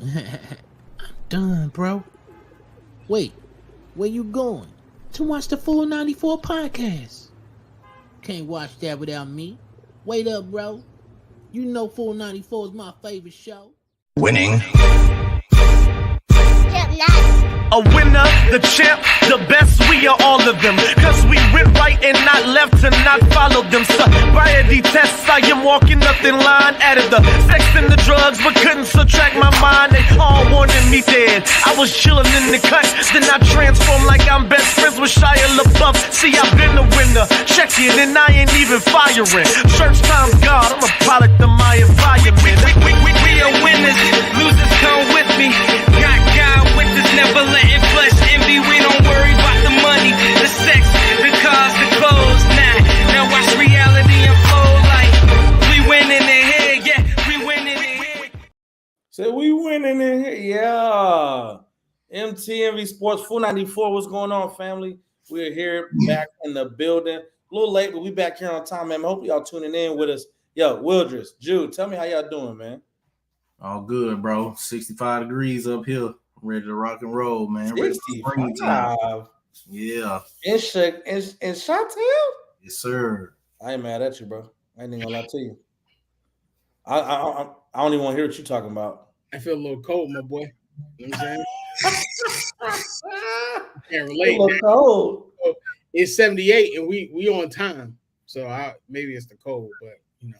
I'm done, bro. Wait, where you going? To watch the full 94 podcast. Can't watch that without me. Wait up, bro. You know full 94 is my favorite show. Winning. A winner, the champ, the best, we are all of them. Cause we went right and not left to not follow them. Sobriety tests, I am walking up in line. Added the sex and the drugs, but couldn't subtract my mind. They all wanted me dead. I was chilling in the cut, then I transformed like I'm best friends with Shia LaBeouf. See, I've been a winner, check it, and I ain't even firing. Church time's God, I'm a product of my environment. We are winners, losers come with me. Got God with us, never letting flesh envy. We don't worry about the money, the sex, the cars, the clothes. Now watch reality unfold like we winning in here, yeah, we winning in here. So we winning in here, yeah. MTMV Sports 494, what's going on, family? We're here back in the building. A little late, but we back here on time, man. Hope y'all tuning in with us. Yo, Wildress, Jude, tell me how y'all doing, man. All good, bro. 65 degrees up here. Ready to rock and roll, man. Ready for springtime. Yeah. In Chantel? Yes, sir. I ain't mad at you, bro. I ain't gonna lie to you. I don't even want to hear what you're talking about. I feel a little cold, my boy. You know what I'm saying? Can't relate. A little cold. It's 78 and we on time. So maybe it's the cold, but you know.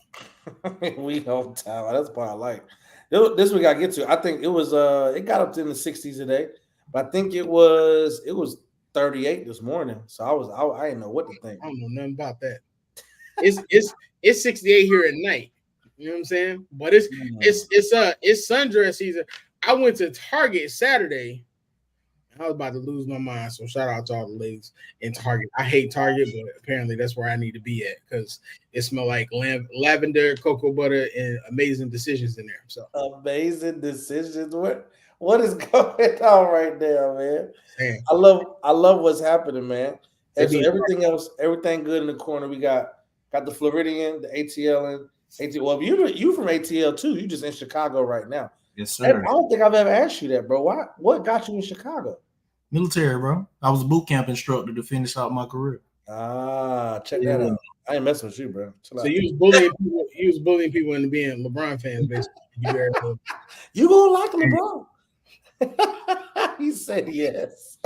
We on time. That's what I like. This we gotta get to. I think it was it got up to in the 60s today, but I think it was 38 this morning. So I didn't know what to think. I don't know nothing about that. It's 68 here at night. You know what I'm saying? But it's sundress season. I went to Target Saturday. I was about to lose my mind. So shout out to all the ladies in Target. I hate Target, but apparently that's where I need to be at because it smells like lavender, cocoa butter, and amazing decisions in there. So amazing decisions. What is going on right there, man? Damn. I love what's happening, man. And so everything good in the corner. We got the Floridian, the ATL, and ATL. Well, you from ATL too. You just in Chicago right now. Yes, sir. I don't think I've ever asked you that, bro. Why? What got you in Chicago? Military, bro. I was a boot camp instructor to finish out my career. Check that out. I ain't messing with you, bro. So you was bullying people into being LeBron fans, basically. You gonna like LeBron? He said yes.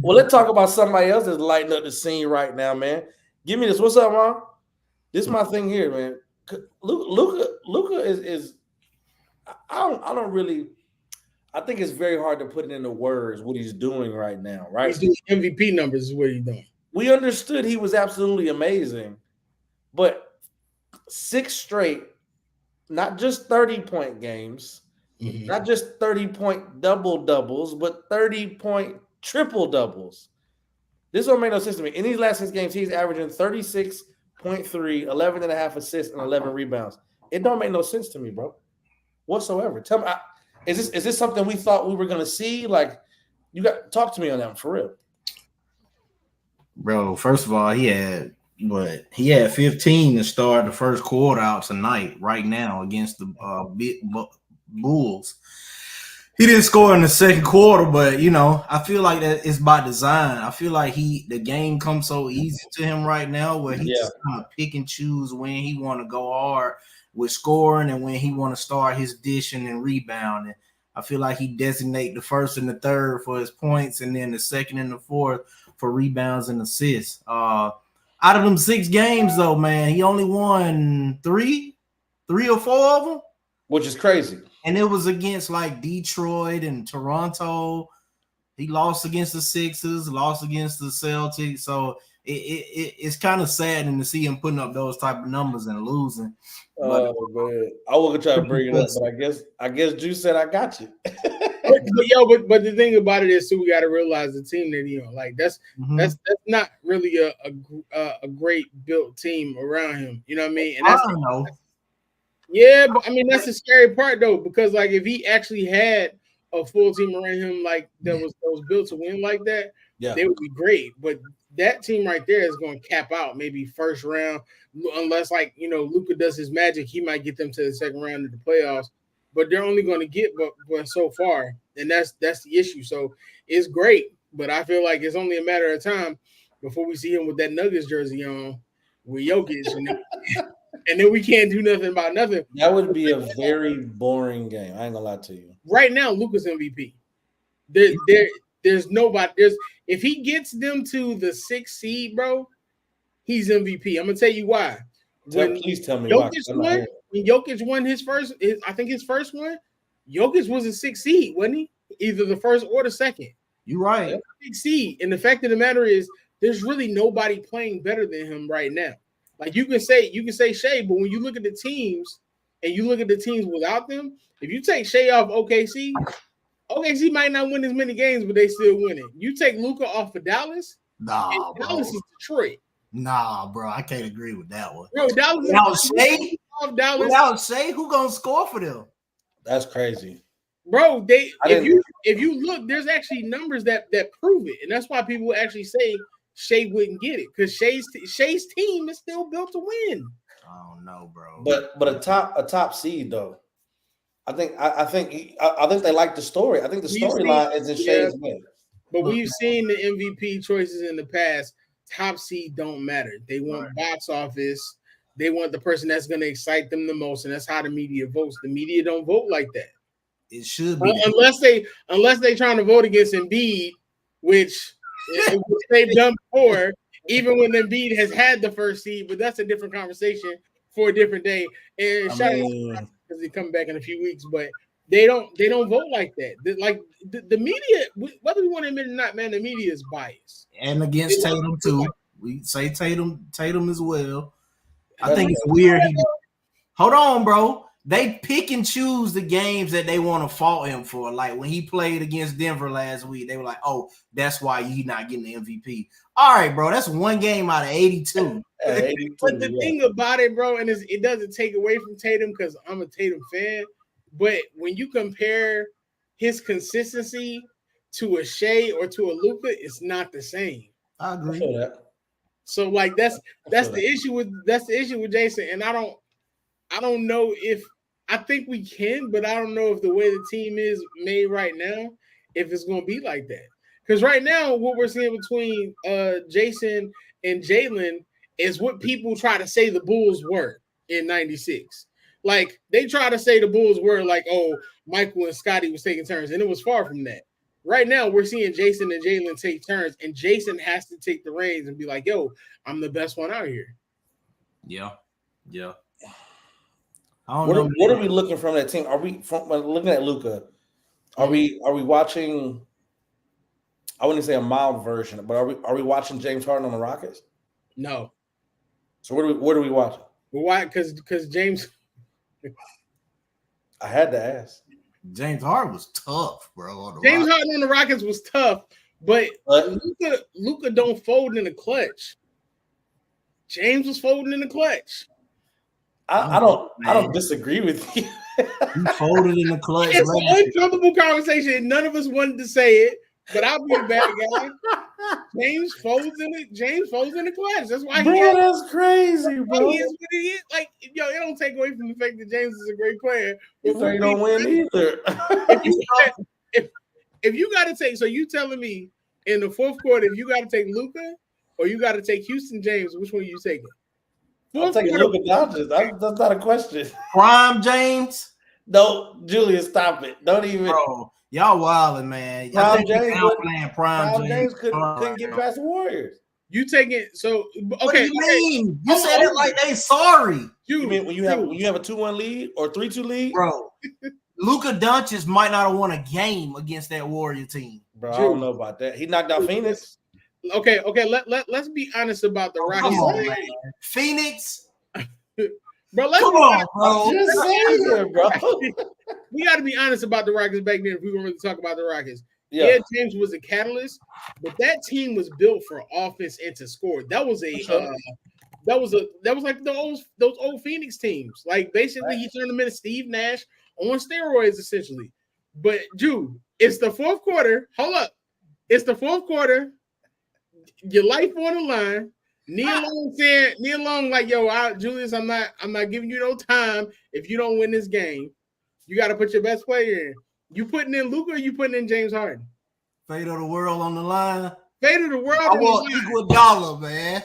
Well, let's talk about somebody else that's lighting up the scene right now, man. Give me this. What's up, Ron? This is my thing here, man. Luka is. I don't really. I think it's very hard to put it into words what he's doing right now, right? He's doing MVP numbers is what he's doing. We understood he was absolutely amazing, but 6 straight, not just 30-point games, not just 30-point double-doubles, but 30-point triple-doubles. This don't make no sense to me. In these last 6 games, he's averaging 36.3, 11 and a half assists, and 11 rebounds. It don't make no sense to me, bro, whatsoever. Tell me, is this something we thought we were going to see? Like, you got talk to me on that one for real. Bro, first of all, he had 15 to start the first quarter out tonight, right now, against the Bulls. He didn't score in the second quarter, but I feel like that it's by design. I feel like the game comes so easy to him right now, where he just kind of pick and choose when he want to go hard with scoring and when he want to start his dishing and rebounding. I feel like he designate the first and the third for his points, and then the second and the fourth for rebounds and assists. Out of them 6 games, though, man, he only won 3 or 4 of them, which is crazy. And it was against like Detroit and Toronto. He lost against the Sixers, lost against the Celtics. So it's kind of saddening to see him putting up those type of numbers and losing. Man, I wasn't trying to bring it up, but I guess Juice said I got you. but the thing about it is too, we got to realize the team that that's not really a great built team around him. You know what I mean? And I don't know. Yeah, but I mean that's the scary part though, because like if he actually had a full team around him like that was built to win like that, they would be great. But that team right there is going to cap out maybe first round, unless Luka does his magic, he might get them to the second round of the playoffs. but they're only going to get but so far, and that's the issue. So it's great, but I feel like it's only a matter of time before we see him with that Nuggets jersey on with Jokic, and then we can't do nothing about nothing. That would be a very boring game. I ain't gonna lie to you. Right now, Luka's MVP. There's nobody. If he gets them to the 6th seed, bro, he's MVP. I'm gonna tell you why. Please tell me Jokic why. When Jokic won his first one, Jokic was a 6th seed, wasn't he? Either the first or the second. You're right. 6th seed. And the fact of the matter is, there's really nobody playing better than him right now. Like you can say Shea, but when you look at the teams and you look at the teams without them, if you take Shea off OKC might not win as many games, but they still winning. You take Luka off of Dallas, Nah, bro. Dallas is Detroit. Nah, bro, I can't agree with that one. Bro, Dallas without Shea, who gonna score for them? That's crazy. Bro, if you look, there's actually numbers that prove it, and that's why people actually say Shea wouldn't get it because Shea's team is still built to win. I don't know, bro. But a top seed though. I think they like the story. I think the storyline is in Shea's win. But we've seen the MVP choices in the past. Top seed don't matter. They want box office. They want the person that's going to excite them the most, and that's how the media votes. The media don't vote like that. It should be unless they trying to vote against Embiid, which they've done before, even when Embiid has had the first seed. But that's a different conversation for a different day. And shout out because he's coming back in a few weeks, but they don't vote like that. The media, whether we want to admit it or not, man, the media is biased. And against Tatum too. We say Tatum as well. I think it's weird. Hold on, bro. They pick and choose the games that they want to fault him for. Like when he played against Denver last week, they were like, "Oh, that's why he's not getting the MVP." All right, bro. That's one game out of 82. But the thing about it, bro, and it doesn't take away from Tatum because I'm a Tatum fan. But when you compare his consistency to a Shea or to a Luka, it's not the same. I agree. So like that's the issue with Jason, and I don't know if I think we can, but I don't know if the way the team is made right now, if it's going to be like that. Because right now, what we're seeing between Jason and Jalen is what people try to say the Bulls were in '96. Like they try to say the Bulls were like, oh, Michael and Scottie was taking turns, and it was far from that. Right now, we're seeing Jason and Jalen take turns, and Jason has to take the reins and be like, yo, I'm the best one out here. Yeah. What are we looking from that team? Are we looking at Luka? Are we watching? I wouldn't say a mild version, but are we watching James Harden on the Rockets? No. So what are we watching? Well, why? Because James. I had to ask. James Harden was tough, bro. James Harden on the Rockets was tough, but Luka don't fold in the clutch. James was folding in the clutch. I don't disagree with you. You folded in the clutch. It's an uncomfortable conversation. None of us wanted to say it, but I'll be a bad guy. James folds in the clutch. That's why that's crazy, bro. He is what he is. Like, yo, it don't take away from the fact that James is a great player. But he don't win either. If you got to take, so you telling me in the fourth quarter, if you got to take Luka or you got to take Houston James, which one are you taking? I'm taking Luka Doncic. That's not a question. Prime James? No, Julius, stop it. Don't even. Bro, y'all wildin', man. Prime James, Prime James couldn't get past the Warriors. You take it. So okay. What do you mean? You said it like they sorry. You mean when you have a 2-1 lead or 3-2 lead, bro? Luka Doncic might not have won a game against that Warrior team, bro. I don't know about that. He knocked out Phoenix. Okay. Let's be honest about the Rockets. Come on, man. Phoenix. Bro, come on, bro. Just saying, bro. We got to be honest about the Rockets back then if we want to really talk about the Rockets. Yeah, James was a catalyst, but that team was built for offense and to score. That was like those old Phoenix teams. Like basically, he turned them into Steve Nash on steroids, essentially. But Jude, it's the fourth quarter. Hold up, it's the fourth quarter. Your life on the line. Neil Long, like, yo, Julius, I'm not giving you no time if you don't win this game. You got to put your best player in. You putting in Luka or you putting in James Harden? Fate of the world on the line. Fate of the world. I want equal dollar, man.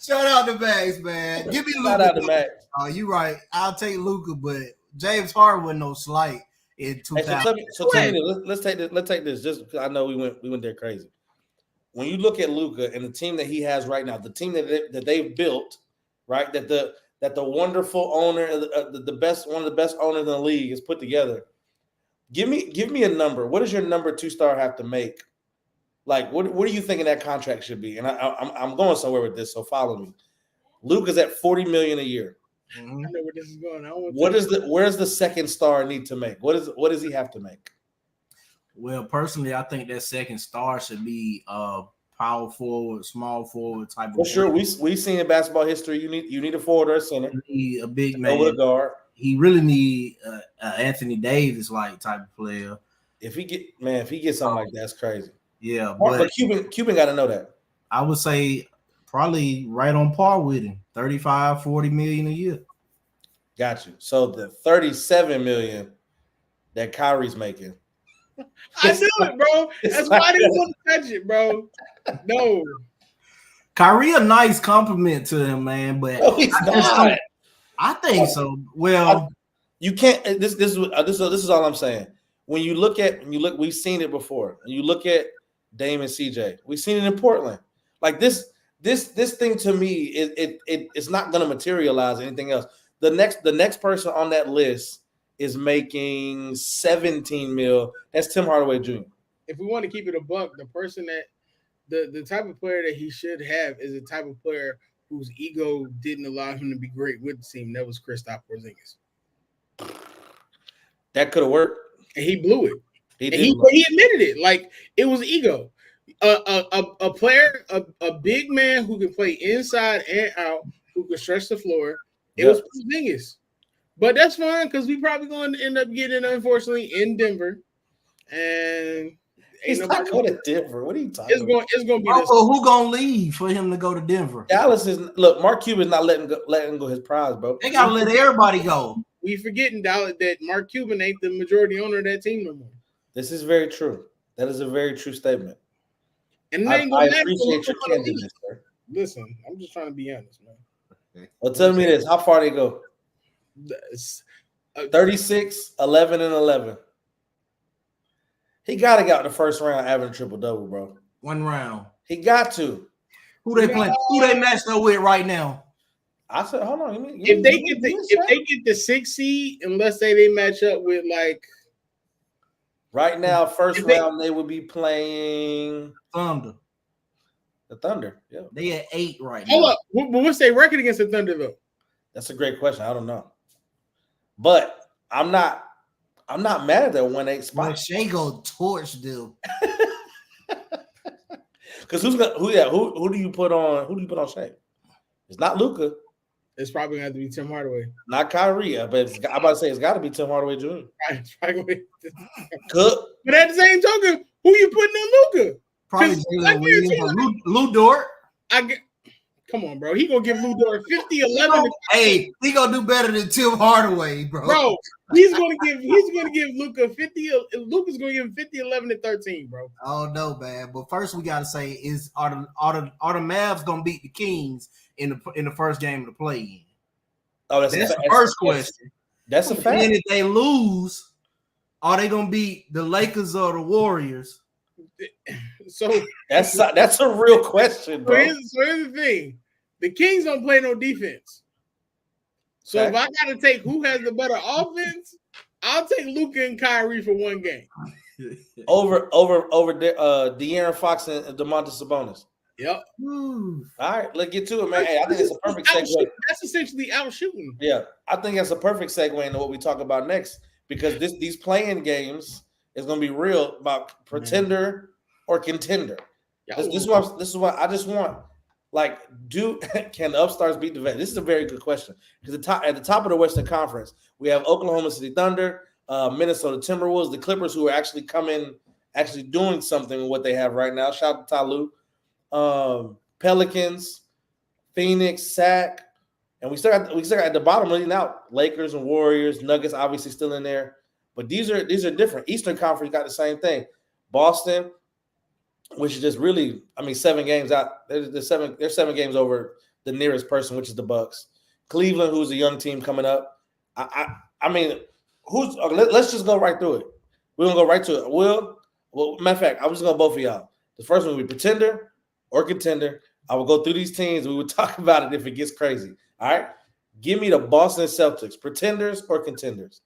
Shout out to Max, man. Give me Luka. Shout out to Max. Oh, you right. I'll take Luka, but James Harden was no slight in 2000. Hey, so tell me this. Let's take this. Just because I know we went there crazy. When you look at Luka and the team that he has right now, the team that they've built, right? That the wonderful owner, the best, one of the best owners in the league is put together. Give me a number. What does your number 2-star have to make? Like, what are you thinking that contract should be? And I'm going somewhere with this, so follow me. Luka's at $40 million a year. I know where this is going. Where's the second star need to make? What does he have to make? Well, personally, I think that second star should be power forward, small forward type of. For sure, we've seen in basketball history. You need a forward or a center. You need a big man. Over a guard. He really need Anthony Davis like type of player. If he gets something like that, that's crazy. Yeah, but Cuban got to know that. I would say probably right on par with him, 35-40 million a year. Got you. So the 37 million that Kyrie's making. I knew it, bro. That's why I didn't want to touch it, bro. No. Kyrie a nice compliment to him, man, but no, he's not. I think so. Well, you can't. This is all I'm saying. When you look, we've seen it before. When you look at Dame and CJ, we've seen it in Portland. Like this thing to me, it's not going to materialize anything else. The next person on that list is making 17 mil. That's Tim Hardaway Jr. If we want to keep it a buck, the person that the type of player that he should have is the type of player whose ego didn't allow him to be great with the team. That was Kristaps Porzingis. That could have worked. And he blew it. He admitted it. Like, it was ego. A player, a big man who can play inside and out, who can stretch the floor. It was Porzingis. But that's fine because we probably going to end up getting, unfortunately, in Denver. And he's not going to Denver. What are you talking about? It's going to be who going to leave for him to go to Denver? Dallas is – look, Mark Cuban's not letting go his prize, bro. They got to let everybody go. We forgetting that Mark Cuban ain't the majority owner of that team no more. This is very true. That is a very true statement. And I appreciate your candidness, sir. Listen, I'm just trying to be honest, man. Well, tell me this. How far they go? 36, 11, and 11. He got to get out the first round averaging triple-double, bro. One round. He got to. Who they playing? Who they matched up with right now? I said, hold on. If they get the 6 seed, unless they match up with like right now, first round they would be playing Thunder. The Thunder, yeah. They at 8 right now. Hold up. What's their record against the Thunder though? That's a great question. I don't know, but I'm not mad at that 1-8 spot. Well, Shea go torch them. Because who do you put on? Who do you put on Shea? It's not Luka. It's probably going to have to be Tim Hardaway. Not Kyrie, but I'm about to say it's got to be Tim Hardaway Jr. Cook. But at the same token, who you putting on Luka? Probably Lou Dort. Come on, bro. He going to give Lou Dort 50, 11. Hey, he going to do better than Tim Hardaway, bro. Bro, he's going to give Luka 50. Luka's going to give him 50, 11, and 13, bro. Oh, no, man. But first we got to say are the Mavs going to beat the Kings in the first game of the play-in? Oh, that's the first question. That's a fact. And if they lose, are they going to beat the Lakers or the Warriors? So that's a real question, bro. So here's the thing: the Kings don't play no defense. So if I got to take who has the better offense, I'll take Luka and Kyrie for one game. over De'Aaron Fox and DeMontis Sabonis. Yep. All right, let's get to it, man. Hey, I think it's a perfect segue. That's essentially out shooting. Yeah, I think that's a perfect segue into what we talk about next because these playing games is going to be real about pretender or contender. This is what I just want. Like, can the upstarts beat the vet? This is a very good question because at the top of the Western Conference, we have Oklahoma City Thunder, Minnesota Timberwolves, the Clippers, who are actually doing something with what they have right now. Shout out to Tyloo. Pelicans, Phoenix, Sac, And we still got at the bottom leading out. Lakers and Warriors, Nuggets obviously still in there. But these are different. Eastern Conference got the same thing. Boston, which is just really, 7 games out. They're 7 games over the nearest person, which is the Bucks. Cleveland, who's a young team coming up. Let's just go right through it. We're gonna go right to it. Well, matter of fact, I'm just gonna both of y'all. The first one will be pretender or contender. I will go through these teams. We will talk about it if it gets crazy. All right. Give me the Boston Celtics, pretenders or contenders.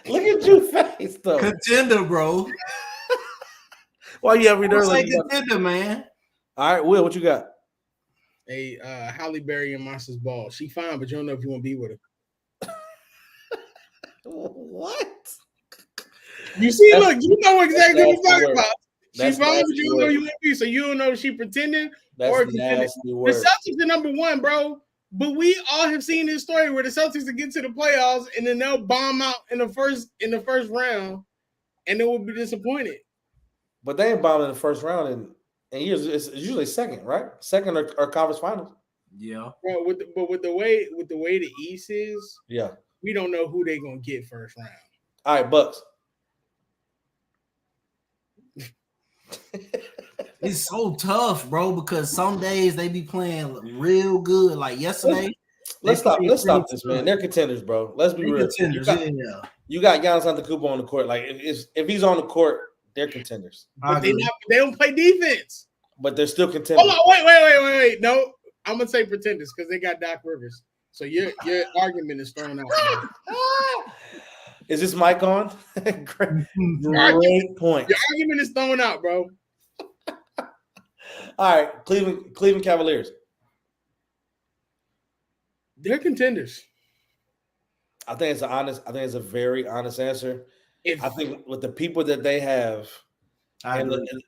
Look at your face, though. Contender, bro. Why you every day? Say contender, man. All right, Will, what you got? Hey, Halle Berry and Monsters Ball. She fine, but you don't know if you want to be with her. What? You see, look, you know exactly what I'm talking about. That's She's fine, but you don't know word. you want to be. So you don't know if she pretending That's or contending. nasty The word. Celtics are number 1, bro. But we all have seen this story where the Celtics will get to the playoffs and then they'll bomb out in the first round, and they will be disappointed. But they ain't bombing in the first round in years. It's usually second, right? Second or conference finals. Yeah. Bro, with the way the East is, Yeah. we don't know who they're gonna get first round. All right, Bucks. It's so tough, bro, because some days they be playing real good. Like yesterday. Let's stop this, man. They're contenders, bro. Let's be real. Contenders, You got Giannis Antetokounmpo on the court. Like if he's on the court, they're contenders. But they don't play defense. But they're still contenders. Hold on, wait. No, I'm gonna say pretenders because they got Doc Rivers. So your argument is thrown out. Is this mic on? Great point. Your argument is thrown out, bro. All right, Cleveland Cavaliers. They're contenders. I think it's a very honest answer. I think with the people that they have,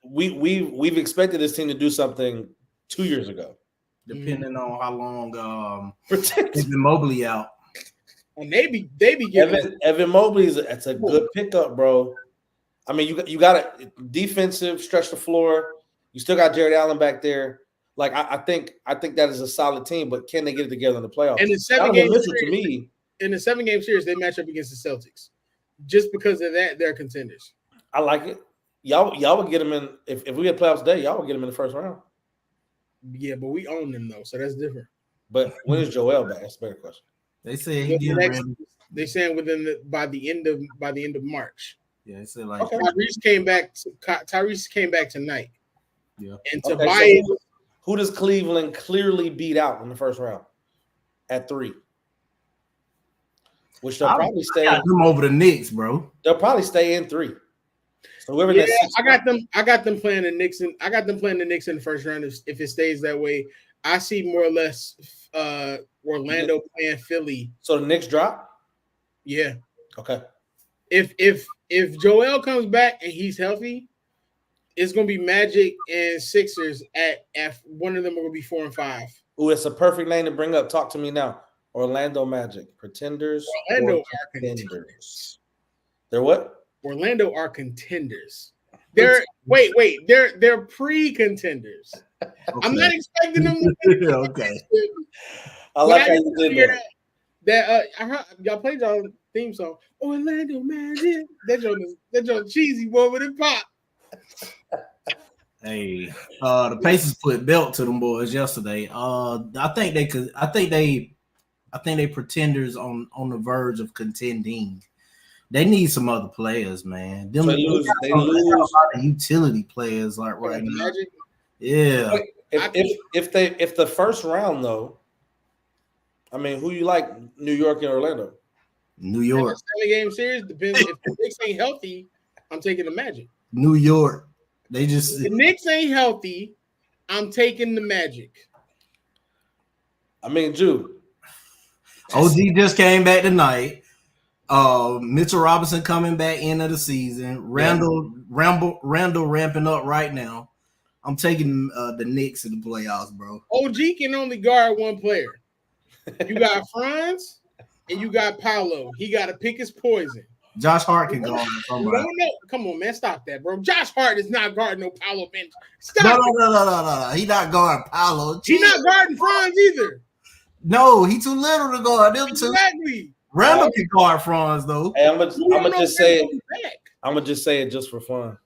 we've expected this team to do something 2 years ago. Depending on how long Protect Evan Mobley out. And they be giving Evan Mobley that's a good pickup, bro. I mean, you got a defensive, stretch the floor. You still got Jared Allen back there. Like I think that is a solid team, but can they get it together in the playoffs? And in the 7-game series, they match up against the Celtics. Just because of that, they're contenders. I like it. Y'all would get them in if we had playoffs today. Y'all would get them in the first round. Yeah, but we own them though, so that's different. But when is Joel back? That's a better question. They say he getting ready. They saying by the end of March. Yeah, they say like Tyrese came back tonight. Yeah, and Tobias. So who does Cleveland clearly beat out in the first round at 3? Which they'll probably stay. Them over the Knicks, bro. They'll probably stay in 3. So whoever I got them playing the Knicks. I got them playing the Knicks in the first round. If it stays that way, I see more or less Orlando playing Philly. So the Knicks drop. Yeah. Okay. If Joel comes back and he's healthy, it's gonna be Magic and Sixers at one of them are gonna be 4 and 5. Ooh, it's a perfect name to bring up. Talk to me now. Orlando Magic, pretenders. Orlando are contenders. They're what? Orlando are contenders. They're they're pre-contenders. Okay. I'm not expecting them to okay. I like how you did that. I heard y'all played y'all theme song. Orlando Magic. That joke cheesy boy with it pop. Hey, the Pacers put belt to them boys yesterday. I think they pretenders on the verge of contending. They need some other players, man. They lose a lot of utility players like right now. Magic? Yeah. If the first round though, I mean, who you like? New York and Orlando. New York. 7-game series depends. If the Knicks ain't healthy, I'm taking the Magic. New York. If the Knicks ain't healthy, I'm taking the Magic. I mean, Jude. OG just came back tonight. Mitchell Robinson coming back end of the season. Randall ramping up right now. I'm taking the Knicks in the playoffs, bro. OG can only guard one player. You got Franz and you got Paolo. He got to pick his poison. Josh Hart can guard somebody. No. Come on, man. Stop that, bro. Josh Hart is not guarding no Paolo Bench. Stop. No. He not guarding Paolo. He's not guarding Franz either. No, he too little to guard them two. Exactly. Randall can guard Franz though. Hey, I'm gonna just say it. I'm gonna just say it just for fun.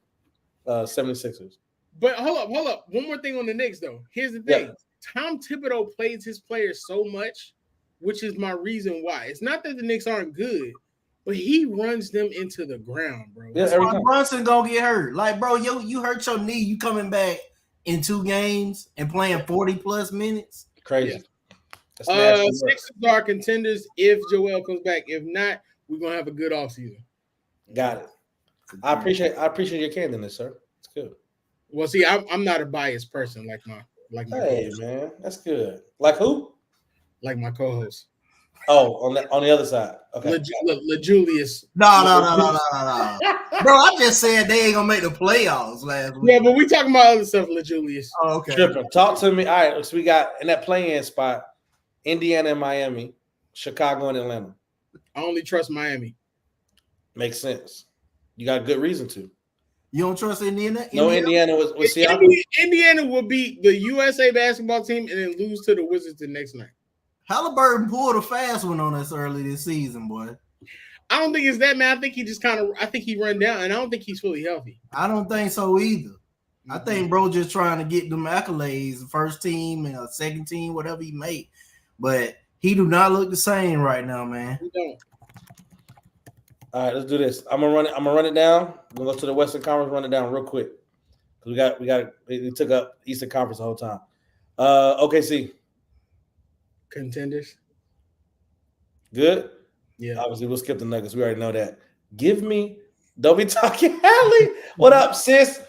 76ers. But hold up. One more thing on the Knicks, though. Here's the thing. Yeah. Tom Thibodeau plays his players so much, which is my reason why. It's not that the Knicks aren't good, but he runs them into the ground, bro. That's why Brunson gonna get hurt. Like, bro, you hurt your knee. You coming back in 2 games and playing 40+ minutes? Crazy. Yeah. Sixers are contenders if Joel comes back. If not, we're gonna have a good offseason. Got it. I appreciate your candidness, sir. It's good. Well, see, I'm not a biased person like my Hey, man, that's good. Like who? Like my co-host. Oh, on the other side. Okay. Julius. No. Bro, I just said they ain't gonna make the playoffs last week. Yeah, but we talking about other stuff, Julius. Oh, okay. Tripping. Talk to me. All right, so we got in that play-in spot, Indiana and Miami, Chicago and Atlanta. I only trust Miami. Makes sense. You got a good reason to. You don't trust Indiana? No, Indiana was Indiana will beat the USA basketball team and then lose to the Wizards the next night. Halliburton pulled a fast one on us early this season, boy. I don't think it's that, man. I think he run down, and I don't think he's fully healthy. I don't think so either. I think bro just trying to get them accolades, first team and a second team, whatever he make. But he do not look the same right now, man. He don't. All right, let's do this. I'm gonna run it down. We'll go to the Western Conference, run it down real quick. We took up Eastern Conference the whole time. OKC. Contenders. Good? Yeah. Obviously, we'll skip the Nuggets. We already know that. Don't be talking Hallie. What up, sis?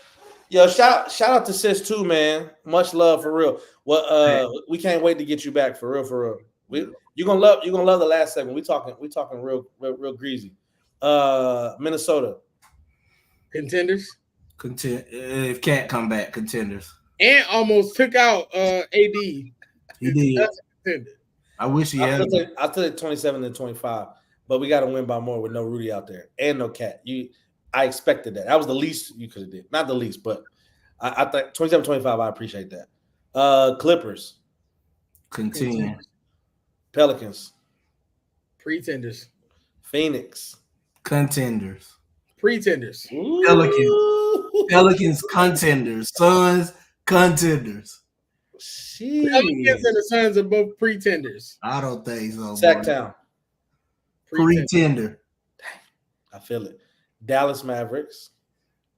Yo, shout out to sis too, man. Much love for real. Well, we can't wait to get you back for real. You're gonna love the last segment. We talking real greasy. Minnesota. Contenders. If Cat come back, contenders. And almost took out AD. He did. I wish he had. I'll tell you 27 and 25, but we got to win by more with no Rudy out there and no Cat. I expected that. That was the least you could have did. Not the least, but I think 27-25. I appreciate that. Clippers. Continue. Pelicans. Pretenders. Phoenix. Contenders. Pretenders. Pelicans contenders. Suns contenders. Pelicans and the Suns are both pretenders. I don't think so. Sacktown. Pretender. I feel it. Dallas Mavericks.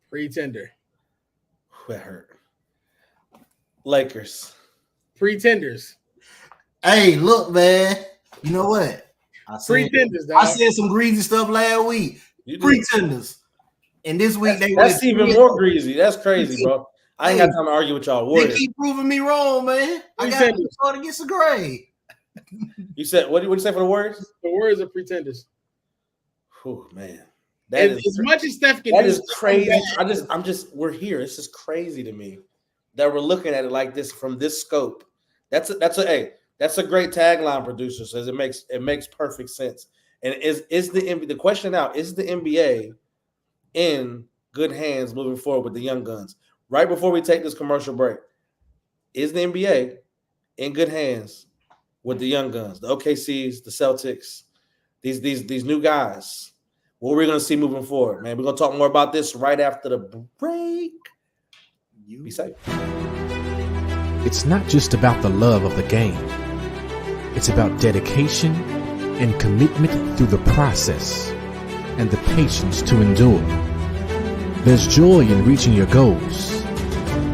Pretender. That hurt. Lakers. Pretenders. Hey, look, man. You know what? Pretenders. I said some greasy stuff last week. Pretenders. And this week that's even more greasy. That's crazy, bro. I ain't got time to argue with y'all. Warriors. They keep proving me wrong, man. I got to start to get some grade. You said what? What did you say for the Warriors? The Warriors are pretenders. Oh man, as much as Steph can. That is crazy. We're here. It's just crazy to me that we're looking at it like this from this scope. That's a great tagline, producer says. It makes perfect sense. And is the question now? Is the NBA in good hands moving forward with the young guns? Right before we take this commercial break, is the NBA in good hands with the young guns, the OKCs, the Celtics, these new guys? What we're going to see moving forward, man. We're going to talk more about this right after the break. Be safe. It's not just about the love of the game. It's about dedication and commitment through the process and the patience to endure. There's joy in reaching your goals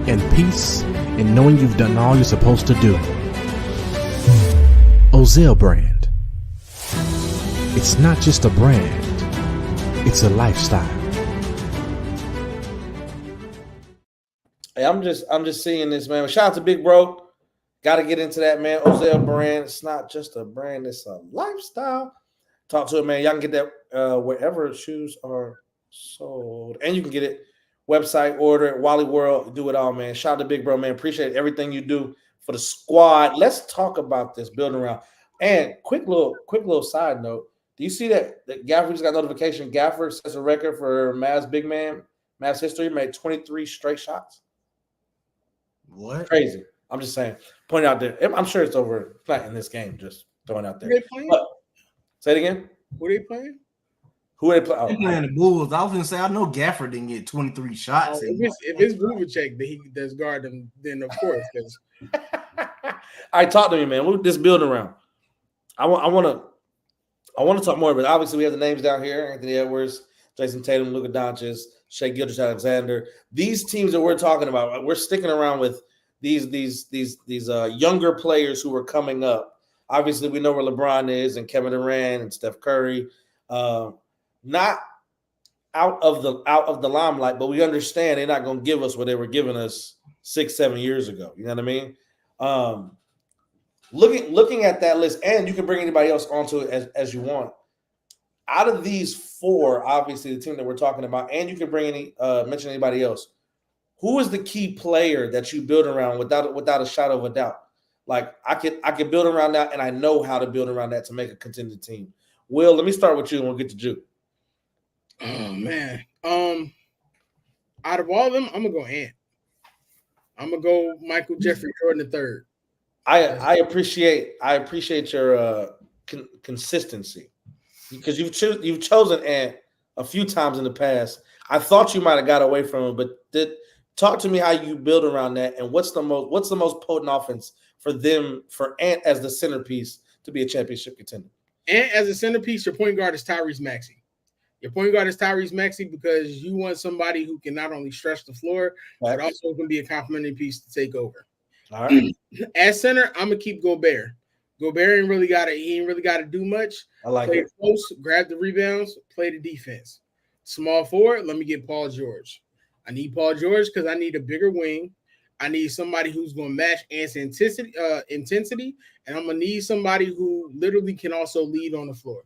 and peace in knowing you've done all you're supposed to do. Ozell brand. It's not just a brand, it's a lifestyle. Hey, I'm just seeing this, man. Shout out to Big Bro. Got to get into that, man. Ozell brand. It's not just a brand, it's a lifestyle. Talk to it, man. Y'all can get that wherever shoes are sold. And you can get it website, order it, Wally World, do it all, man. Shout out to Big Bro, man. Appreciate everything you do for the squad. Let's talk about this building around. And quick little side note. Do you see that Gafford just got notification? Gafford sets a record for Mavs big man, Mavs history, made 23 straight shots. What? Crazy. I'm just saying. Point out there. I'm sure it's over. It's not in this game. Just throwing out there. Who they playing? Say it again. Who they playing? Who they play? They playing the Bulls. I was gonna say I know Gafford didn't get 23 shots. If it's Vuvacek that he does guard them, then of course. All right, talk to me, man. What this building around? I want to talk more, but obviously we have the names down here: Anthony Edwards, Jason Tatum, Luka Doncic, Shai Gilgeous-Alexander. These teams that we're talking about, we're sticking around with these younger players who are coming up. Obviously, we know where LeBron is and Kevin Durant and Steph Curry. Not out of the limelight, but we understand they're not going to give us what they were giving us 6-7 years ago. You know what I mean? Looking at that list, and you can bring anybody else onto it as you want. Out of these four, obviously the team that we're talking about, and you can bring mention anybody else. Who is the key player that you build around without a shadow of a doubt? Like I could build around that, and I know how to build around that to make a contending team. Will, let me start with you, and we'll get to Jude. Oh man, out of all of them, I'm gonna go Ant. I'm gonna go Michael Jeffrey Jordan III. I appreciate your consistency because you've chosen Ant a few times in the past. I thought you might have got away from him, but talk to me how you build around that, and what's the most potent offense for Ant as the centerpiece to be a championship contender. Ant as a centerpiece, your point guard is Tyrese Maxey. Your point guard is Tyrese Maxey because you want somebody who can not only stretch the floor, but also can be a complimentary piece to take over. All right. At center, I'm gonna keep Gobert. Gobert ain't really gotta do much. I like play it. Close, grab the rebounds, play the defense. Small forward, let me get Paul George. I need Paul George because I need a bigger wing. I need somebody who's going to match Ant's intensity, and I'm going to need somebody who literally can also lead on the floor.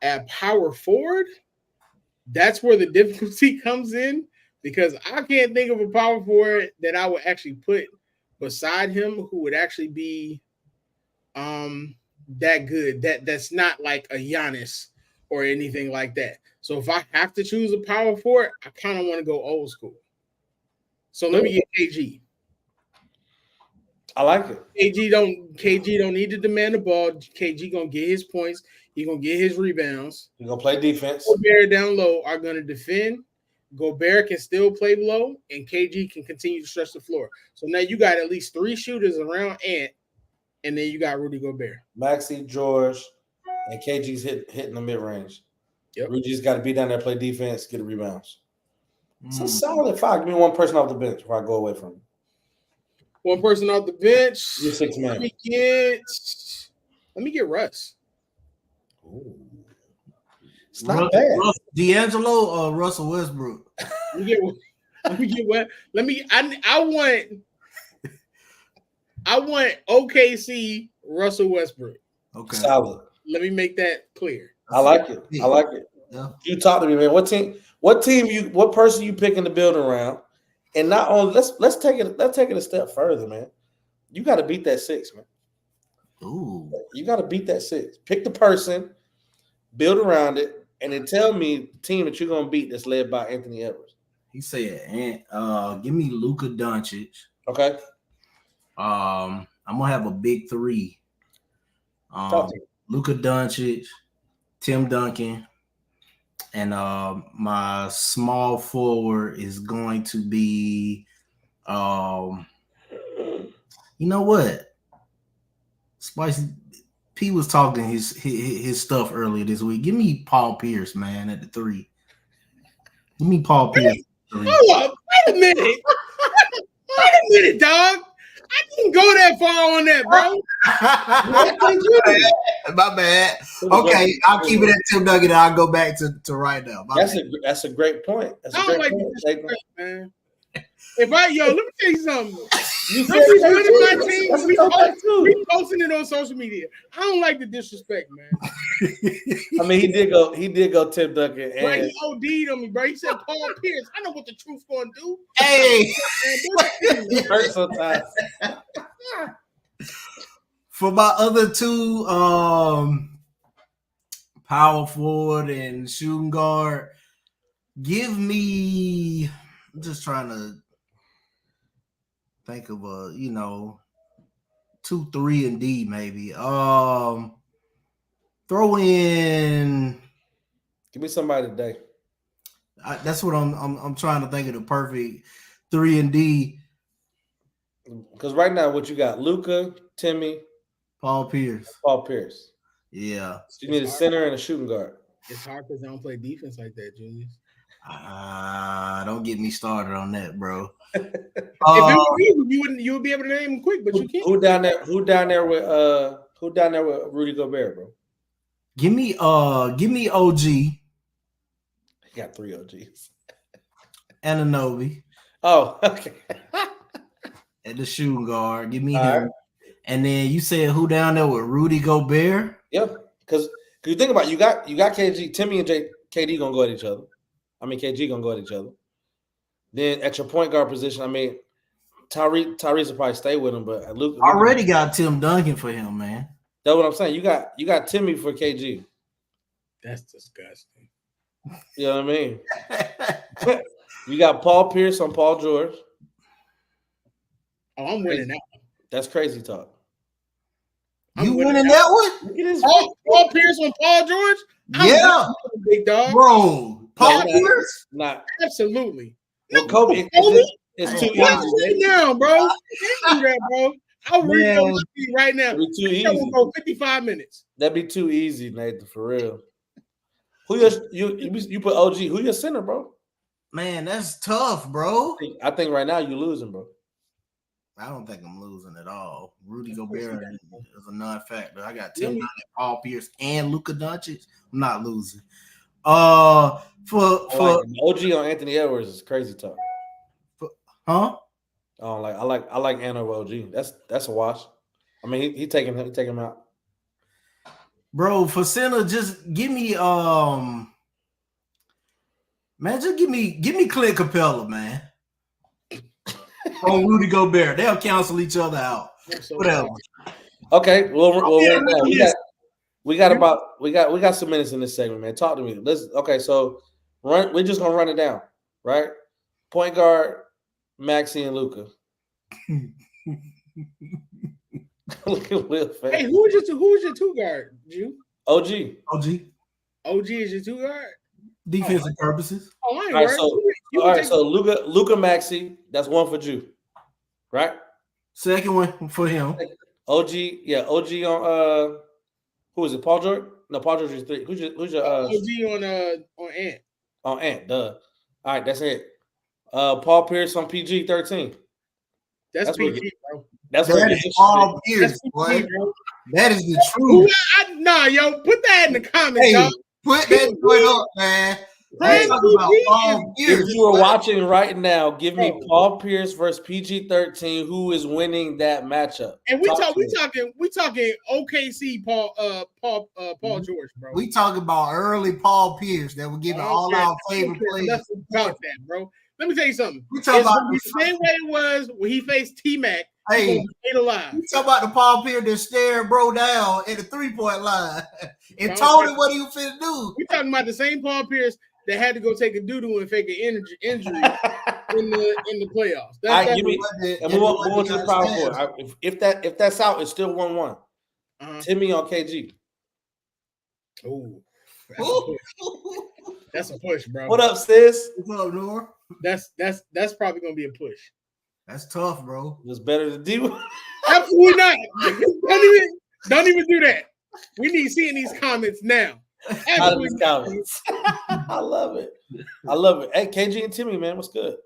At power forward, that's where the difficulty comes in because I can't think of a power forward that I would actually put beside him who would actually be that good. That's not like a Giannis or anything like that. So if I have to choose a power forward, I kind of want to go old school. So let me get KG. I like it. KG don't need to demand the ball. KG gonna get his points. He gonna get his rebounds. He's gonna play defense. Gobert down low are gonna defend. Gobert can still play low, and KG can continue to stretch the floor. So now you got at least 3 shooters around Ant, and then you got Rudy Gobert. Maxey, George, and KG's hitting the mid range. Yep. Rudy's got to be down there, play defense, get the rebounds. It's a solid 5. Give me one person off the bench before I go away from him. One person off the bench. You're 6 man. Let me get Russ. Ooh. It's not bad. D'Angelo or Russell Westbrook? Let me get what? I want OKC Russell Westbrook. Okay. Solid. Let me make that clear. I like it. Yeah. You talk to me, man. What person you picking to build around? And not only let's take it a step further, man. You got to beat that 6, man. Ooh. You got to beat that 6. Pick the person, build around it, and then tell me the team that you're gonna beat that's led by Anthony Edwards. He said, give me Luka Doncic. Okay. I'm gonna have a big 3. Luka Doncic, Tim Duncan, and my small forward is going to be, you know what? Spicy P was talking his stuff earlier this week. Give me Paul Pierce, man, at the 3. Give me Paul Pierce. Hold up, wait a minute, dog. I didn't go that far on that, bro. My bad. Okay, I'll keep it at Tim Duncan and I'll go back to right now. That's a great point. That's I a don't great like point, this, man. Let me tell you something. You Some people in my that's team, we posting it on social media. I don't like the disrespect, man. I mean, he did go Tim Duncan. Right, And he OD'd on me, bro. He said Paul Pierce. I know what the truth's going to do. Hey, it hurts sometimes. for my other 2, power forward and shooting guard. Give me. I'm just trying to think of a 2, 3, and D maybe. Throw in. Give me somebody today. That's what I'm trying to think of the perfect 3 and D. Because right now, what you got? Luka, Timmy, Paul Pierce. So Yeah. you need a center and a shooting guard. It's hard because I don't play defense like that, Julius. Don't get me started on that, bro. If it was easy, you would be able to name them quick, but you can't. Who down there with Rudy Gobert, bro? Give me OG. He got 3 OGs. Anunoby Oh, okay. at the shooting guard. Give me All him. right. And then you said who down there with Rudy Gobert? Yep. Because you think about it, you got KG, Timmy and KD gonna go at each other. I mean KG gonna go at each other. Then at your point guard position, I mean Tyrese will probably stay with him, but Luke Already got Tim Duncan for him, man. That's what I'm saying. You got Timmy for KG. That's disgusting. You know what I mean? You got Paul Pierce on Paul George. Oh, I'm winning that one. That's crazy talk. You winning that one? Look at this. Paul Pierce on Paul George? Yeah. Big dog. Bro. Paul Pierce? Not Absolutely. well, Kobe. Kobe? It's too Right easy. now, bro. Can't do that, bro. I'll read my feed right now. That'd be too That easy. will go 55 minutes. That'd be too easy, Nathan, for real. Who you put OG? Who your center, bro? Man, that's tough, bro. I think right now you're losing, bro. I don't think I'm losing at all. Rudy Gobert is a non-factor. I got Tim Duncan, Paul Pierce, and Luka Doncic. I'm not losing. For OG on Anthony Edwards is crazy talk. huh? I like Ann over OG. That's a wash. I mean, he take him out. Bro, for center, just give me man, just give me Clint Capella, man. On Rudy Gobert. They'll cancel each other out. Whatever. Okay, we got some minutes in this segment, man. Talk to me. So we're just gonna run it down, right? Point guard, Maxey and Luka. Look at Will face. Hey, who is your two guard, Jew? OG. OG is your two guard? Defensive purposes. Oh, I ain't All worried. right, so Luka Maxey, that's one for Jew. Right? Second one for him. OG on who is it? Paul George? No, Paul George is 3. Who's your OG on Ant. on Ant? Duh. All right, that's it. Paul Pierce on PG 13. That's where PG, bro. That's where That it is gets Paul interesting. Pierce, That's boy. PG, bro. That is the truth. Nah, yo, put that in the comments, Hey, y'all. put that joint up, man. I'm talking about Paul Pierce. If you are boy. watching right now, give me Oh. Paul Pierce versus PG 13. Who is winning that matchup? And we Talk to me. talking OKC Paul George, bro. We talking about early Paul Pierce that were giving all our favorite players. Nothing about that, bro. Let me tell you something. We It's talking about gonna be the same way it was when he faced T-Mac. Hey, Stayed alive. we talking about the Paul Pierce that stared bro down at the 3-point line and told him what he was finna do. We talking about the same Paul Pierce that had to go take a doo-doo and fake an injury in the playoffs. All right, That's give me. And move on to the power forward. If that's out, it's still 1-1. Timmy on KG. Oh, that's a push, bro. What up, sis? What's up, Nora? That's probably gonna be a push. That's tough, bro. It's better to do. Absolutely not. Don't even do that. We need to see in these comments now. Out of these comments. I love it. Hey, KG and Timmy, man, what's good?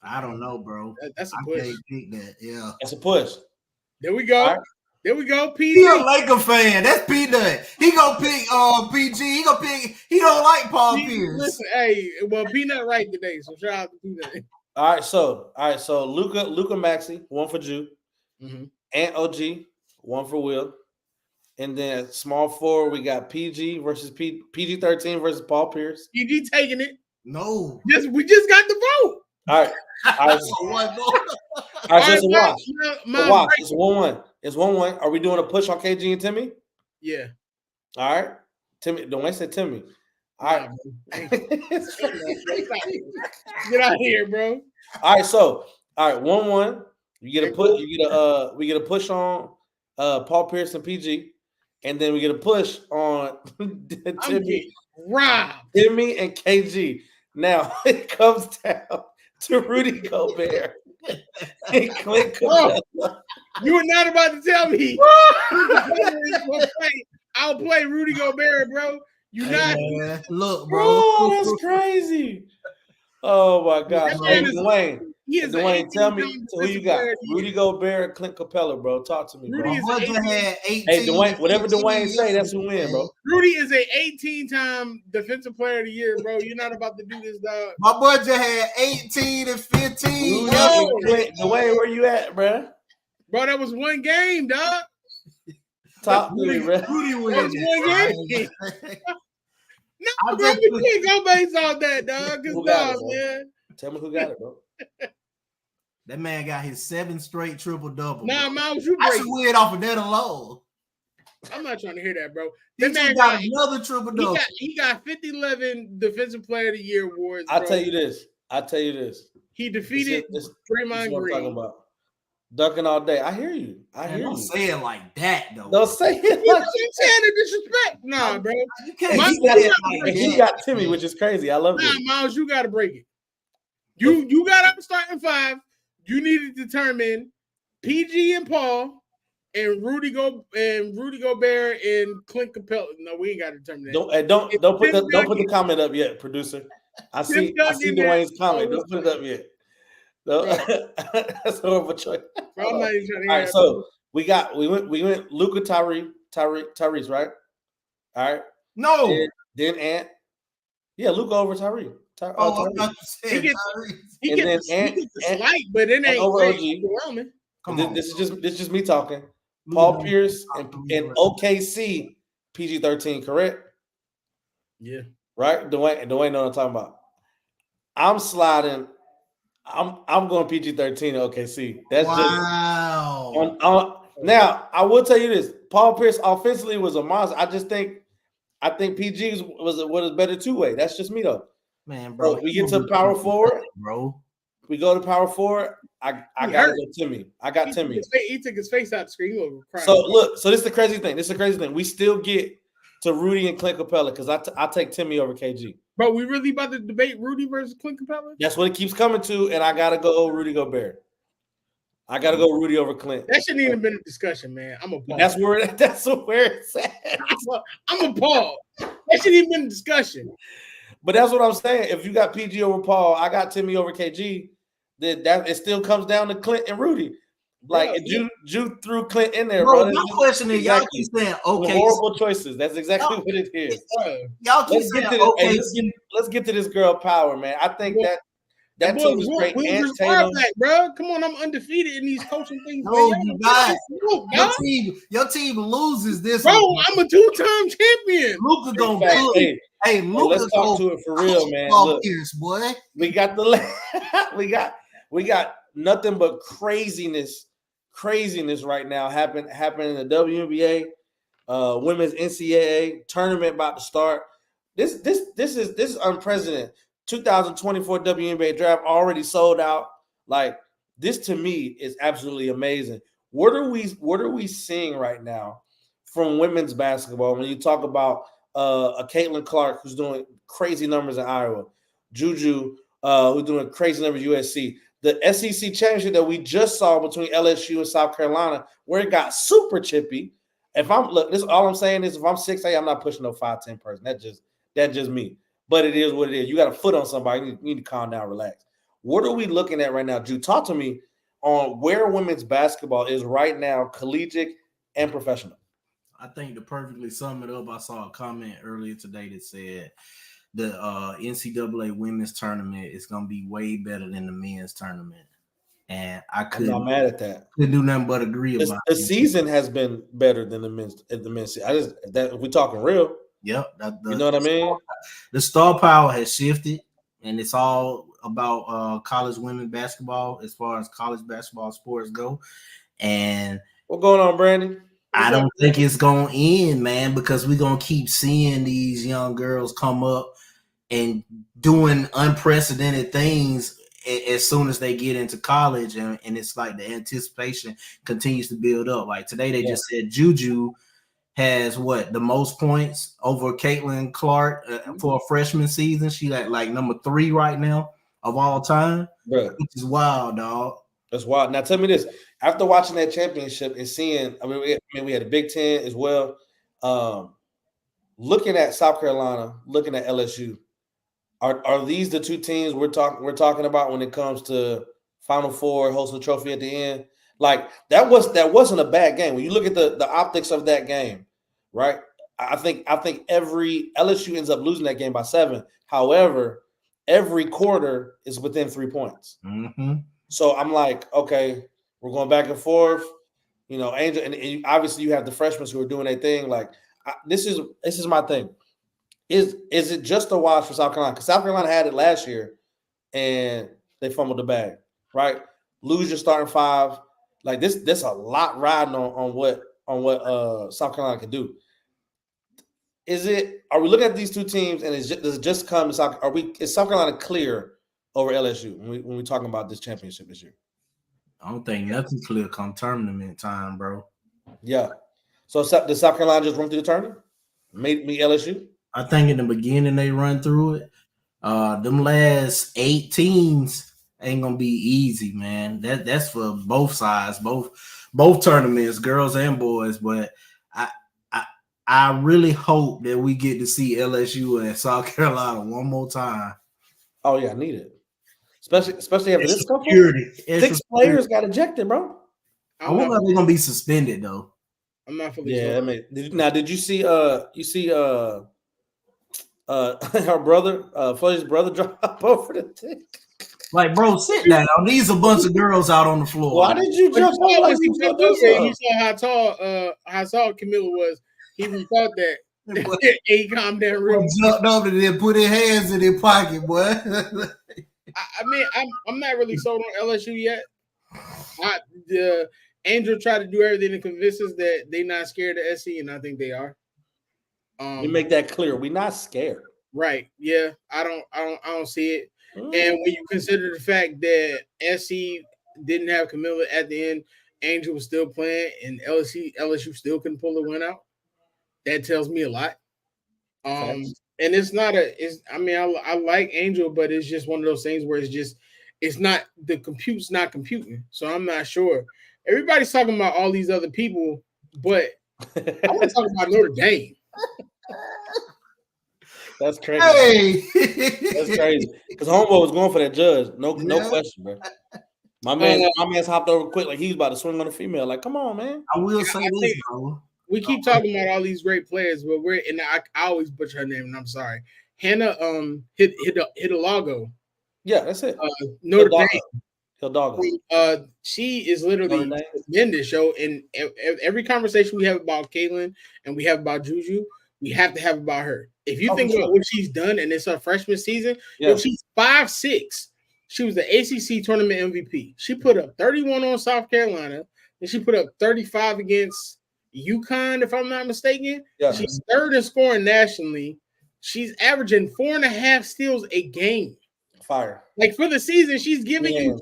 I don't know, bro. That's a I push. can't pick that. Yeah. That's a push. There we go. All right. There we go. He PG. a Laker fan. That's P-Nut. He gonna pick PG. He gonna pick. He don't like Paul Pierce. Listen, hey, well, Peanut right today, so shout out to Peanut. All right, so Luka Maxey, one for Jew, and OG, one for Will, and then small forward we got PG versus PG 13 versus Paul Pierce. PG taking it. No. We just got the vote. All right, all right, so it's a watch. My Watch. It's 1-1. It's 1-1. Are we doing a push on KG and Timmy? Yeah. All right. Timmy. Dwayne said Timmy. All right. Get out of here, bro. All right. So, all right. 1-1. We get a push on Paul Pierce and PG, and then we get a push on Timmy and KG. Now it comes down to Rudy Gobert and Clint Capella. You were not about to tell me I'll play Rudy Gobert, bro. Man, look, bro. Oh, that's crazy. Oh my God. Hey, Dwayne, tell me who you got. Rudy Gobert, Clint Capella, bro. Talk to me, bro. Hey, Dwayne, whatever Dwayne say, that's who win, bro. Rudy is a 18-time defensive player of the year, bro. You're not about to do this, dog. My boy just had 18 and 15. Dwayne, where you at, bro? Bro, that was one game, dog. Top three, bro. Rudy was one game. No, bro, we can't go based on that, dog. Man. Tell me who got it, bro. That man got his 7th straight triple-double. Nah, Miles, you I should win off of that alone. I'm not trying to hear that, bro. That man got another triple-double. He got 50-11 Defensive Player of the Year awards. I'll tell you this. He defeated Draymond Green. What I'm talking about. Dunking all day. I hear you. Don't say it like that, though. Don't say it like that. You saying the disrespect. Nah, bro. You can't. He got Timmy, which is crazy. I love it. Nah, Miles, you got to break it. You got up starting 5. You need to determine PG and Paul and Rudy Gobert and Clint Capella. No, we ain't got to determine that. Don't put the comment up yet, producer. I see Dwayne's comment. Don't put it up yet. No, that's a horrible choice. Bro, I'm not even trying to hear. All right, so we went Luka Tyrese, right? All right. No. Then Ant. Yeah, Luka over Tyrese. He gets the slight, but it ain't overwhelming. This is just me talking. Paul Pierce and OKC PG-13, correct? Yeah. Right? Dwayne know what I'm talking about. I'm sliding. I'm going PG-13 to OKC. That's just now. I will tell you this: Paul Pierce offensively was a monster. I think PG was a better two-way. That's just me though. Man, bro. So we get to power forward, bro. We go to power forward. I got Timmy. I got Timmy. He took his face out the screen. So look. So this is the crazy thing. We still get to Rudy and Clint Capella because I take Timmy over KG. Bro, we really about to debate Rudy versus Clint Capella? That's what it keeps coming to, and I gotta go Rudy Gobert. I gotta go Rudy over Clint. That shouldn't even been a discussion, man. I'm appalled. That's where it's at. I'm appalled. That shouldn't even been a discussion. But that's what I'm saying. If you got PG over Paul, I got Timmy over KG. That it still comes down to Clint and Rudy. Like Ju threw Clint in there, bro. My question is, y'all keep saying okay. Horrible choices. That's exactly what it is. Y'all keep saying okay. Let's get to this girl power, man. I think that team is great. Bro, come on, I'm undefeated in these coaching things. No, you got your team loses this. Bro, I'm a 2-time champion. Luka gonna play. Hey, Luka, let's talk to it for real, man. Look, Pierce, boy. We got we got nothing but craziness right now happening in the WNBA, women's NCAA tournament about to start. This is unprecedented. 2024 WNBA draft already sold out. Like this to me is absolutely amazing. What are we seeing right now from women's basketball when you talk about a Caitlin Clark who's doing crazy numbers in Iowa, Juju who's doing crazy numbers at USC, the SEC championship that we just saw between LSU and South Carolina, where it got super chippy. All I'm saying is if I'm 6'8", I'm not pushing no 5'10" person. That's just me. But it is what it is. You got a foot on somebody. You need to calm down, relax. What are we looking at right now? Drew, talk to me on where women's basketball is right now, collegiate and professional. I think to perfectly sum it up, I saw a comment earlier today that said the NCAA women's tournament is going to be way better than the men's tournament. And I'm not mad at that. Couldn't do nothing but agree about it. The season has been better than the men's. If we're talking real. Yep. You know what I mean? The star power has shifted, and it's all about college women basketball as far as college basketball sports go. And what's going on, Brandon? I don't think it's gonna end, man, because we're gonna keep seeing these young girls come up and doing unprecedented things as soon as they get into college, and it's like the anticipation continues to build up. Like today, they just said Juju has what the most points over Caitlin Clark for a freshman season. She like number 3 right now of all time, Bro. Which is wild, dog. That's wild. Now tell me this: after watching that championship and seeing, we had a Big Ten as well. Looking at South Carolina, looking at LSU, are these the two teams we're talking about when it comes to Final Four, hosting the trophy at the end? Like that wasn't a bad game. When you look at the optics of that game, right? I think every LSU ends up losing that game by 7. However, every quarter is within 3 points. Mm-hmm. So I'm like, okay, we're going back and forth. Angel, and obviously you have the freshmen who are doing their thing. Like this is my thing. Is it just a wash for South Carolina? Because South Carolina had it last year, and they fumbled the bag. Right, lose your starting 5. Like this, there's a lot riding on what South Carolina can do. Are we looking at these two teams, and does it just come to South? Is South Carolina clear over LSU when we're talking about this championship this year? I don't think nothing's clear come tournament time, bro. Yeah. So does South Carolina just run through the tournament? Meet LSU? I think in the beginning they run through it. Them last 8 teams ain't gonna be easy, man. That's for both sides, both tournaments, girls and boys. But I really hope that we get to see LSU and South Carolina one more time. Oh yeah, I need it. Especially after this couple. 6 players got ejected, bro. I wonder if they're gonna be suspended though. I'm not fully sure. I mean, did you see her brother, Fletcher's brother drop over the tick? Like, bro, sit down. These are a bunch of girls out on the floor. Why did you jump over? You saw how tall Camilla was. He even thought that he calmed down real. Jumped over and then put his hands in his pocket, boy. I mean, I'm not really sold on LSU yet. Angel tried to do everything to convince us that they're not scared of SC, and I think they are. You make that clear. We're not scared. Right. Yeah. I don't see it. And when you consider the fact that SC didn't have Camilla at the end, Angel was still playing, and LSU still couldn't pull the win out. That tells me a lot. And it's not I like Angel, but it's just one of those things where it's not the compute's not computing. So I'm not sure. Everybody's talking about all these other people, but I want to talk about Notre Dame. That's crazy. Hey. That's crazy. Because Homeboy was going for that judge. No question, bro. My man's hopped over quick like he's about to swing on a female. Like, come on, man. I will say this, bro. We keep talking about all these great players, but I always butcher her name, and I'm sorry. Hannah Hidalgo. Yeah, that's it. Notre Dame. Hidalgo. She is literally tremendous, show. And every conversation we have about Caitlin and we have about Juju, we have to have about her. If you think about what she's done and it's her freshman season, she's 5'6". She was the ACC tournament MVP. She put up 31 on South Carolina, and she put up 35 against UConn, if I'm not mistaken. Yeah. She's 3rd in scoring nationally. She's averaging 4.5 steals a game. Fire. Like for the season, she's giving you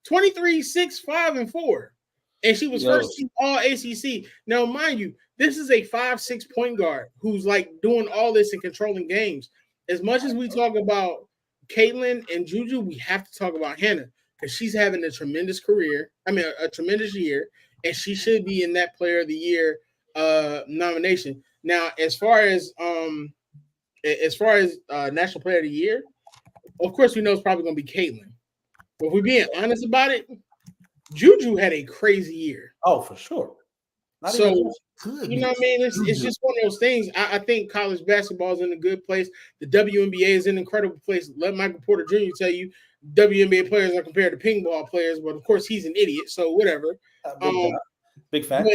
23, 6, 5, and 4. And she was first team all ACC. Now, mind you, this is a 5'6" point guard who's like doing all this and controlling games. As much as we talk about Caitlin and Juju, we have to talk about Hannah because she's having a tremendous career. I mean, a tremendous year, and she should be in that Player of the Year nomination. Now, as far as National Player of the Year, of course, we know it's probably going to be Caitlin. But if we're being honest about it, Juju had a crazy year. Oh, for sure. You know what I mean? It's just one of those things. I think college basketball is in a good place. The WNBA is in an incredible place. Let Michael Porter Jr. tell you WNBA players are compared to ping ball players, but of course he's an idiot, so whatever. Big fact.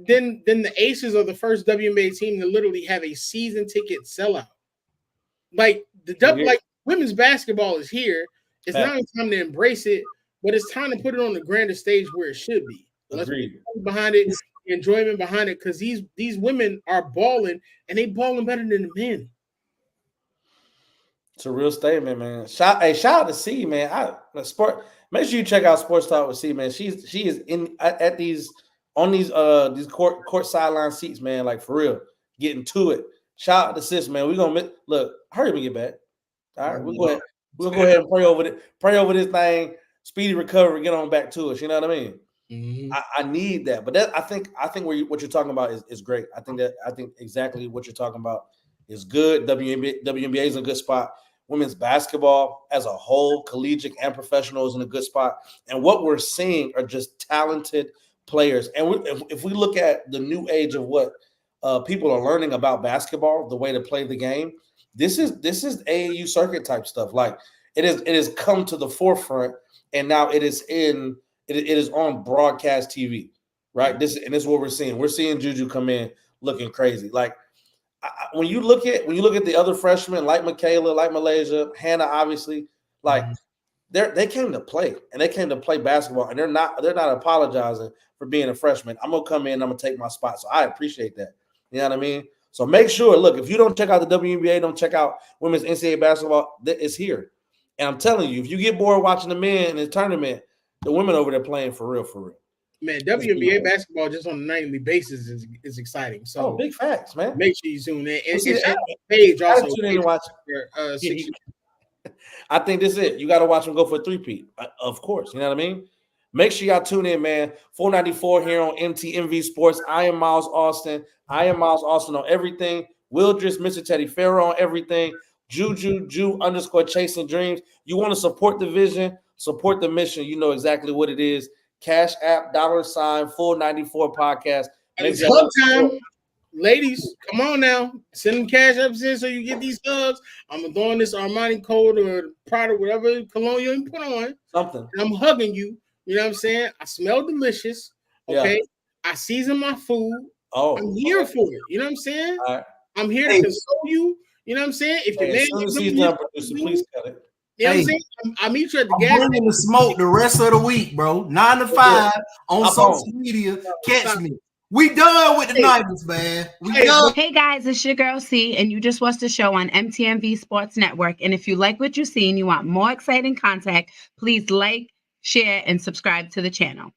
Then the Aces are the first WNBA team to literally have a season ticket sellout. Like women's basketball is here. It's not only time to embrace it, but it's time to put it on the grander stage where it should be. Let's be behind it. enjoyment behind it because these women are balling and they balling better than the men. It's a real statement, man. Shout out to C, man. Make sure you check out Sports Talk with C, man. She is in at these court sideline seats, man. Like for real, getting to it. Shout out to sis, man. We're gonna look. Hurry up and get back. All right, we'll go ahead and pray over this thing. Speedy recovery. Get on back to us. You know what I mean? Mm-hmm. I need that, but I think what you're talking about is great. I think exactly what you're talking about is good. WNBA is in a good spot. Women's basketball as a whole, collegiate and professional, is in a good spot. And what we're seeing are just talented players. And if we look at the new age of what people are learning about basketball, the way to play the game, this is AAU circuit type stuff. Like it has come to the forefront, and now it is on broadcast TV, right? This is what we're seeing. We're seeing Juju come in looking crazy. Like when you look at the other freshmen like Michaela, like Malaysia, Hannah, obviously, like they came to play and they came to play basketball, and they're not apologizing for being a freshman. I'm gonna come in, I'm gonna take my spot. So I appreciate that. You know what I mean? So make sure, look, if you don't check out the WNBA, don't check out women's NCAA basketball, it's here. And I'm telling you, if you get bored watching the men in the tournament, the women over there playing for real. Man, WNBA basketball just on a nightly basis is exciting. So big facts, man. Make sure you tune in. And Paige also tune in and watch. I think this is it. You got to watch them go for a three-peat, of course. You know what I mean? Make sure y'all tune in, man. 494 here on MTMV Sports. I am Miles Austin. On everything. Wildress, Mr. Teddy Farrow on everything. Juju _ Chasing Dreams. You want to support the vision, support the mission. You know exactly what it is. Cash App, $ Full 94 podcast. It's hug time. Ladies, come on now. Send them cash apps in so you get these hugs. I'm throwing this Armani coat or Prada, whatever cologne you put on. Something. I'm hugging you. You know what I'm saying? I smell delicious. Okay. Yeah. I season my food. Oh, I'm here for it. You know what I'm saying? Right. I'm here to console you. You know what I'm saying? If your man please cut it. You know what I'm saying? I'll meet you at the gas station. I'm bringing the smoke the rest of the week, bro. 9 to 5 on social media. Catch me. We done with the Niners, man. Hey guys, it's your girl C, and you just watched the show on MTMV Sports Network. And if you like what you see and you want more exciting content, please like, share, and subscribe to the channel.